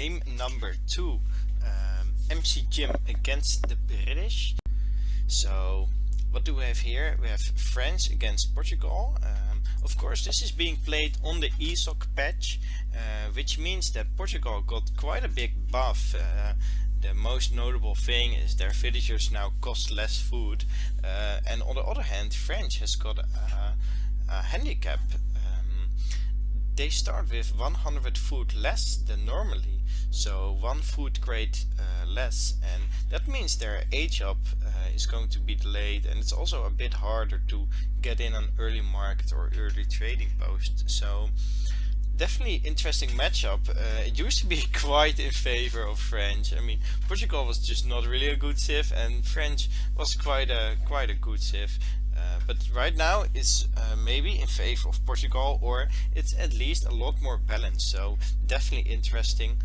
game number 2, MCJim against the British. So what do we have here? We have France against Portugal. Of course this is being played on the ESOC patch, which means that Portugal got quite a big buff. The most notable thing is their villagers now cost less food, and on the other hand France has got a handicap. They start with 100 food less than normally, so 1 food crate less, and that means their age up is going to be delayed, and it's also a bit harder to get in an early market or early trading post. So definitely interesting matchup. It used to be quite in favor of French. I mean, Portugal was just not really a good civ, and French was quite a good civ. But right now it's maybe in favor of Portugal, or it's at least a lot more balanced. So definitely interesting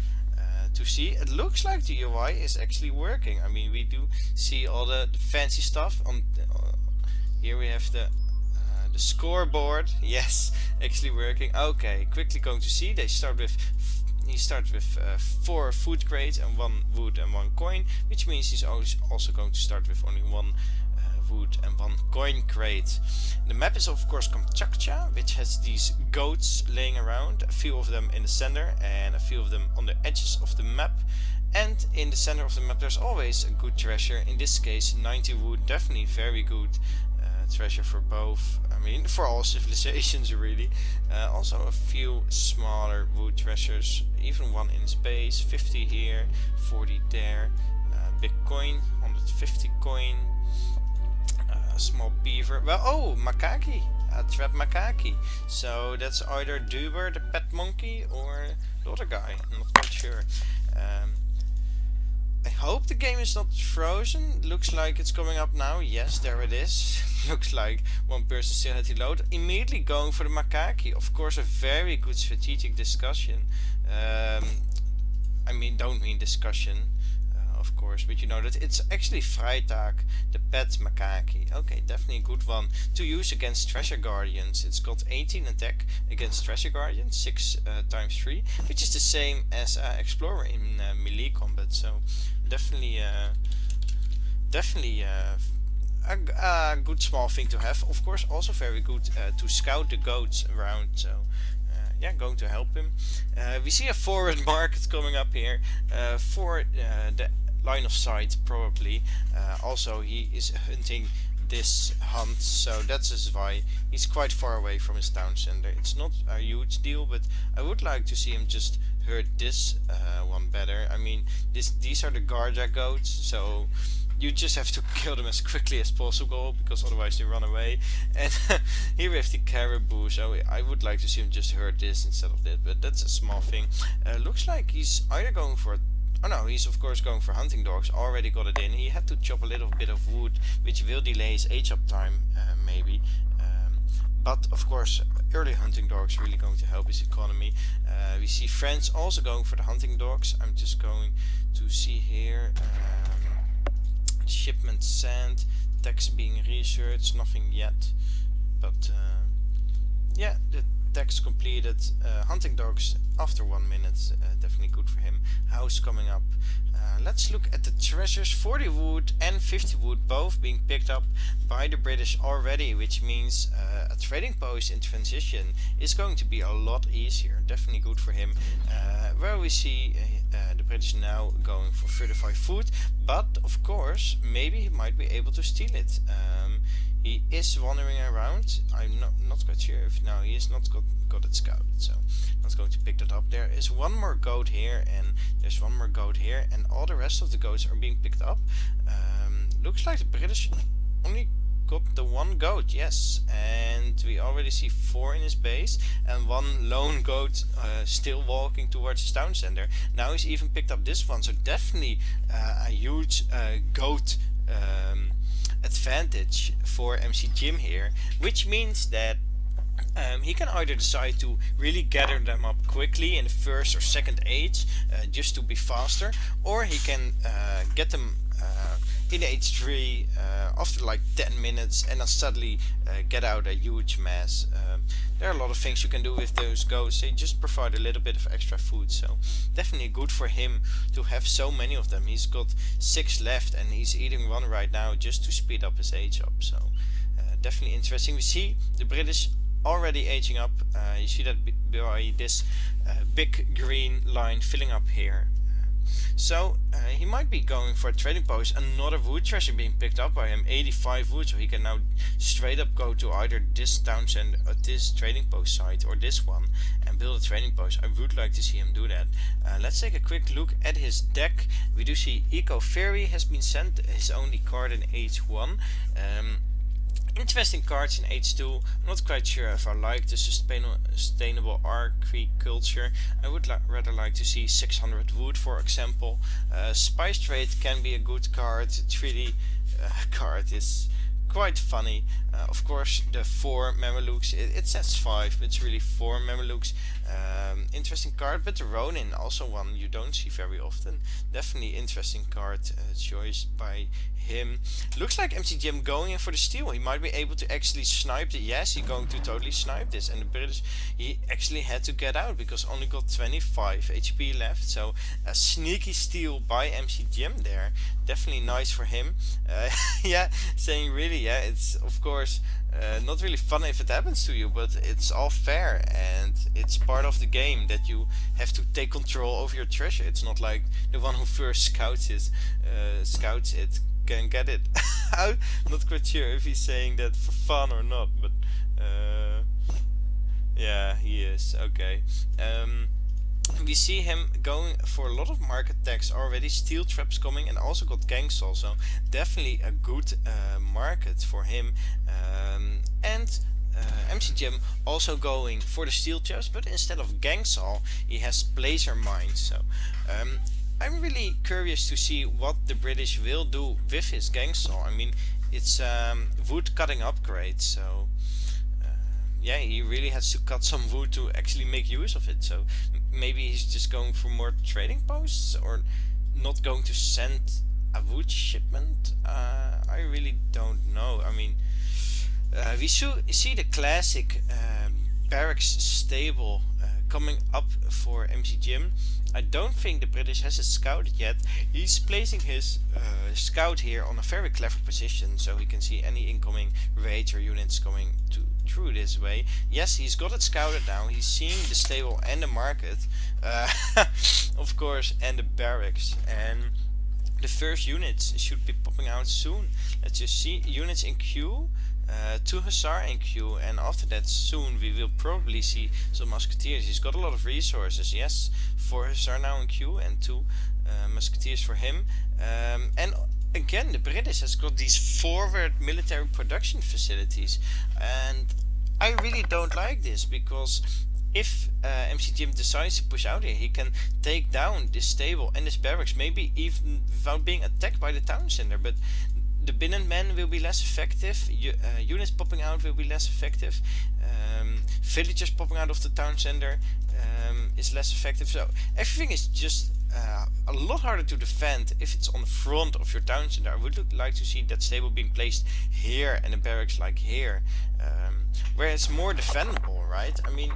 to see. It looks like the UI is actually working. I mean, we do see all the fancy stuff on here. We have the scoreboard. Yes, actually working. Okay, quickly going to see. He starts with 4 food crates and 1 wood and 1 coin, which means he's also going to start with only 1 wood and 1 coin crate. The map is of course Kamtchatka, which has these goats laying around, a few of them in the center and a few of them on the edges of the map. And in the center of the map there's always a good treasure. In this case 90 wood, definitely very good treasure for both, I mean for all civilizations really. Also a few smaller wood treasures, even one in space, 50 here, 40 there, big coin, 150 coin, small beaver, well, oh, macaque, a trap macaque. So that's either Duber, the pet monkey, or the other guy, I'm not quite sure. I hope the game is not frozen. Looks like it's coming up now. Yes, there it is. Looks like one person still had to load. Immediately going for the macaque. Of course, a very good strategic discussion. I mean, don't mean discussion, of course, but you know that it's actually Freitag, the pet macaque. Okay, definitely a good one to use against treasure guardians. It's got 18 attack against treasure guardians, 6 times 3, which is the same as explorer in melee combat. So definitely a good small thing to have. Of course, also very good to scout the goats around. So yeah, going to help him. We see a forward market coming up here for the line of sight probably. Also he is hunting this hunt, so that's just why he's quite far away from his town center. It's not a huge deal, but I would like to see him just hurt this one better. I mean, these are the Garja goats, so you just have to kill them as quickly as possible, because otherwise they run away. And here we have the caribou, so I would like to see him just hurt this instead of that, but that's a small thing. Looks like he's either going for, oh no, he's of course going for hunting dogs. Already got it in. He had to chop a little bit of wood, which will delay his age up time maybe. But of course early hunting dogs really going to help his economy. We see France also going for the hunting dogs. I'm just going to see here. Shipment sent, text being researched, nothing yet, but yeah, the text completed. Hunting dogs after 1 minute, definitely good for him. House coming up. Let's look at the treasures. 40 wood and 50 wood both being picked up by the British already, which means a trading post in transition is going to be a lot easier. Definitely good for him. Where we see the British now going for 35 food, but of course maybe he might be able to steal it. He is wandering around. I'm not quite sure if now he is not got it scouted, so I'm not going to pick that up. There is one more goat here, and there's one more goat here, and all the rest of the goats are being picked up. Looks like the British only got the 1 goat, yes, and we already see 4 in his base and 1 lone goat still walking towards his town center. Now he's even picked up this one, so definitely a huge goat advantage for MCJim here, which means that he can either decide to really gather them up quickly in the first or second age just to be faster, or he can get them in H3 after like 10 minutes, and then suddenly get out a huge mass. There are a lot of things you can do with those ghosts. They just provide a little bit of extra food, so definitely good for him to have so many of them. He's got 6 left and he's eating one right now just to speed up his age up, so definitely interesting. We see the British already aging up. You see that by this big green line filling up here. So he might be going for a trading post. Another wood treasure being picked up by him, 85 wood, so he can now straight up go to either this townsend or this trading post site or this one and build a trading post. I would like to see him do that. Let's take a quick look at his deck. We do see Eco Fairy has been sent, his only card in H1. Interesting cards in H2. I'm not quite sure if I like the sustainable agriculture. I would rather like to see 600 wood, for example. Spice Trade can be a good card. 3D card is quite funny. Of course, the 4 Mamelukes, it says 5, but it's really 4 Mamelukes. Interesting card, but the Ronin, also one you don't see very often. Definitely interesting card choice by him. Looks like MCJim going in for the steal. He might be able to actually snipe it. Yes, he's going to totally snipe this, and the British, he actually had to get out because only got 25 HP left, so a sneaky steal by MCJim there. Definitely nice for him. Yeah, saying really, yeah, it's of course not really fun if it happens to you, but it's all fair and it's part of the game that you have to take control over your treasure. It's not like the one who first scouts it can get it. I'm not quite sure if he's saying that for fun or not, but yeah, he is. Okay. We see him going for a lot of market attacks already, steel traps coming, and also got gangs also. Definitely a good market for him. And MCJim also going for the steel traps, but instead of Gangsaw he has Placer Mine. So I'm really curious to see what the British will do with his Gangsaw. I mean, it's wood cutting upgrade, so yeah, he really has to cut some wood to actually make use of it. So maybe he's just going for more trading posts, or not going to send a wood shipment. I really don't know. I mean, we see the classic barracks stable coming up for MCJim. I don't think the British has it scouted yet. He's placing his scout here on a very clever position, so he can see any incoming raids or units coming through this way. Yes, he's got it scouted now. He's seeing the stable and the market, of course, and the barracks. And the first units should be popping out soon. Let's just see units in queue. 2 Hussar in queue, and after that soon we will probably see some Musketeers. He's got a lot of resources. Yes, 4 Hussar now in queue and 2 Musketeers for him. And again, the British has got these forward military production facilities, and I really don't like this, because if MCJim decides to push out here, he can take down this stable and this barracks, maybe even without being attacked by the town center. But the Binnenmen will be less effective, units popping out will be less effective, villagers popping out of the town center is less effective. So everything is just a lot harder to defend if it's on the front of your town center. I would like to see that stable being placed here and the barracks like here, where it's more defendable, right? I mean,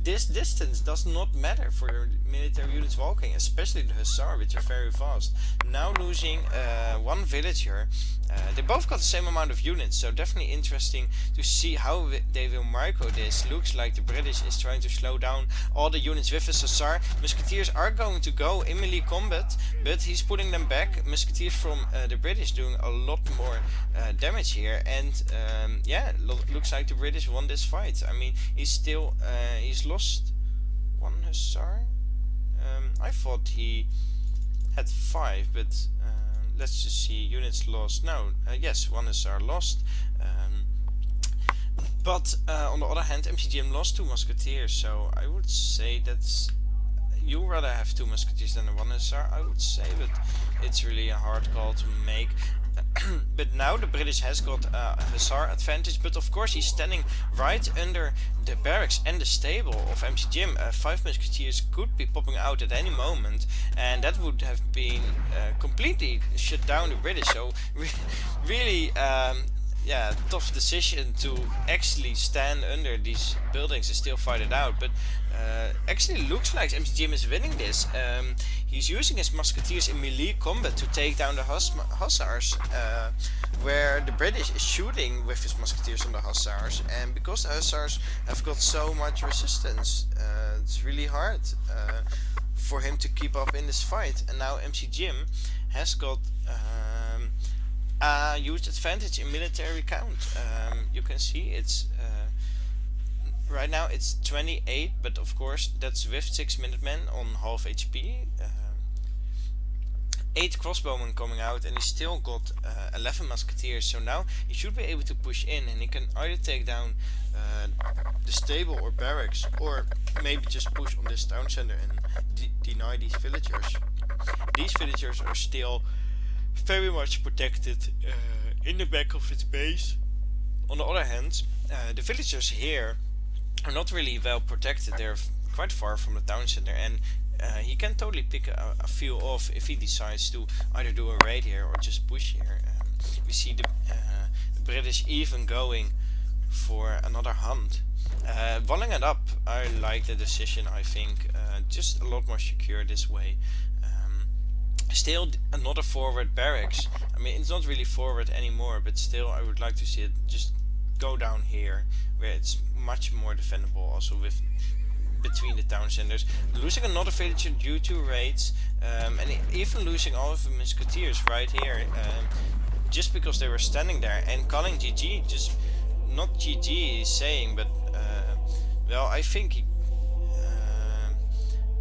this distance does not matter for your military units walking, especially the Hussar, which are very fast. Now losing 1 villager. They both got the same amount of units, so definitely interesting to see how they will micro this. Looks like the British is trying to slow down all the units with his Hussar. Musketeers are going to go in melee combat, but he's putting them back. Musketeers from the British doing a lot more damage here, and yeah, looks like the British won this fight. I mean, he's lost 1 Hussar. I thought he had 5, but let's just see. Units lost. No, yes, 1 Hussar lost. But on the other hand, MCJim lost 2 Musketeers, so I would say that's... You rather have 2 Musketeers than a 1 Hussar, I would say, but it's really a hard call to make. But but now the British has got a hussar advantage, but of course he's standing right under the barracks and the stable of MCJim. 5 musketeers could be popping out at any moment, and that would have been completely shut down the British. So really yeah, tough decision to actually stand under these buildings and still fight it out, but actually looks like MCJim is winning this. He's using his musketeers in melee combat to take down the hussars, where the British is shooting with his musketeers on the hussars, and because the hussars have got so much resistance, it's really hard for him to keep up in this fight. And now MCJim has got a huge advantage in military count. You can see it's right now it's 28, but of course that's with 6 Minutemen on half HP. 8 crossbowmen coming out, and he's still got 11 musketeers, so now he should be able to push in, and he can either take down the stable or barracks, or maybe just push on this town center and deny these villagers. These villagers are still very much protected in the back of its base. On the other hand, the villagers here are not really well protected. They're quite far from the town center, and he can totally pick a few off if he decides to either do a raid here or just push here. We see the British even going for another hunt. Walling it up, I like the decision. I think just a lot more secure this way. Still another forward barracks. I mean, it's not really forward anymore, but still I would like to see it just go down here, where it's much more defendable, also with between the town centers. Losing another villager due to raids, and even losing all of the musketeers right here, just because they were standing there, and calling GG, just not GG he's saying, but well, I think he,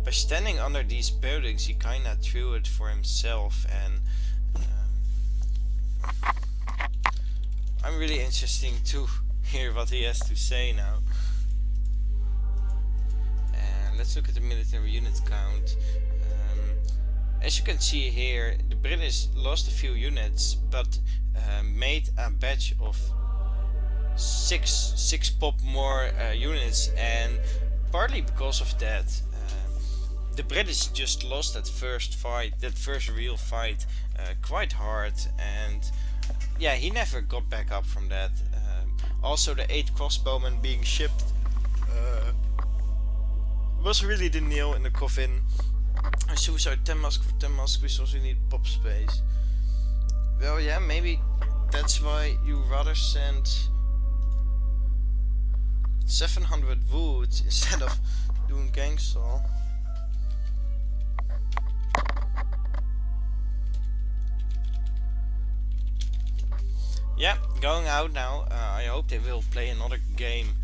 by standing under these buildings he kinda threw it for himself, and I'm really interesting to hear what he has to say now. And let's look at the military unit count. As you can see here, the British lost a few units, but made a batch of six pop more units, and partly because of that, the British just lost that first fight, that first real fight, quite hard, and yeah, he never got back up from that. Also, the 8 crossbowmen being shipped was really the nail in the coffin. A suicide 10 musk for 10 musk, we also need pop space. Well, yeah, maybe that's why you rather send 700 wood instead of doing gangsaw. Yeah, going out now. I hope they will play another game,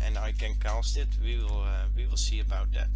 and I can cast it. We will see about that.